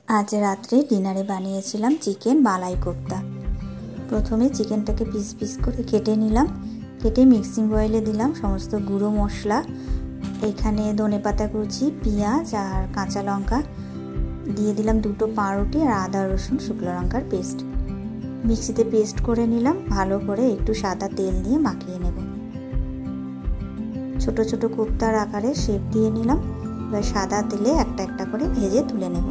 আজ রাত্রে ডিনারে বানিয়েছিলাম চিকেন মালাই কোপ্তা। প্রথমে চিকেনটাকে পিস পিস করে কেটে নিলাম। কেটে মিক্সিং বয়েলে দিলাম সমস্ত গুঁড়ো মশলা। এখানে ধনেপাতা কুচি, পেঁয়াজ আর কাঁচা লঙ্কা দিয়ে দিলাম, দুটো পাউরুটি আর আদা রসুন শুকনো লঙ্কার পেস্ট। মিক্সিতে পেস্ট করে নিলাম। ভালো করে একটু সাদা তেল দিয়ে মাখিয়ে নেব। ছোট ছোট কোপ্তার আকারে শেপ দিয়ে নিলাম। এবার সাদা তেলে একটা একটা করে ভেজে তুলে নেব।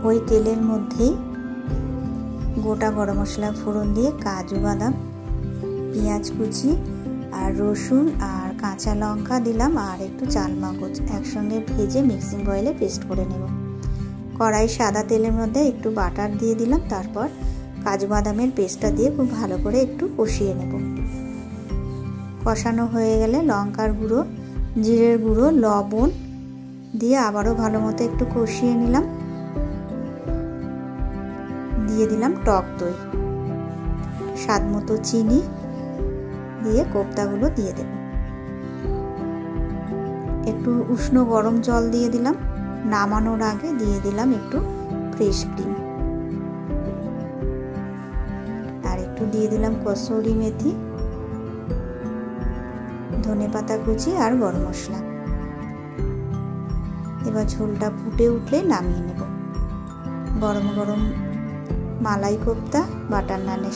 ওই তেলের মধ্যেই গোটা গরম মশলা ফোড়ন দিয়ে কাজু বাদাম, পেঁয়াজ কুচি আর রসুন আর কাঁচা লঙ্কা দিলাম, আর একটু চাল মগজ একসঙ্গে ভেজে মিক্সিং বয়েলে পেস্ট করে নেব। কড়াই সাদা তেলের মধ্যে একটু বাটার দিয়ে দিলাম। তারপর কাজু বাদামের পেস্টটা দিয়ে খুব ভালো করে একটু কষিয়ে নেব। কষানো হয়ে গেলে লঙ্কার গুঁড়ো, জিরের গুঁড়ো, লবণ দিয়ে আবারও ভালো মতো একটু কষিয়ে নিলাম। দিয়ে দিলাম টক দই, স্বাদ মতো চিনি দিয়ে কোপ্তাগুলো দিয়ে দেব। একটু উষ্ণ গরম জল দিয়ে দিলাম। নামানোর আগে দিয়ে দিলাম একটু ফ্রেশ ক্রিম, আর একটু দিয়ে দিলাম কসুরি মেথি, ধনেপাতা কুচি আর গরম মশলা। এবার ঝোলটা ফুটে উঠলে নামিয়ে নেব। গরম গরম মালাই কোপ্তা বাটার নানের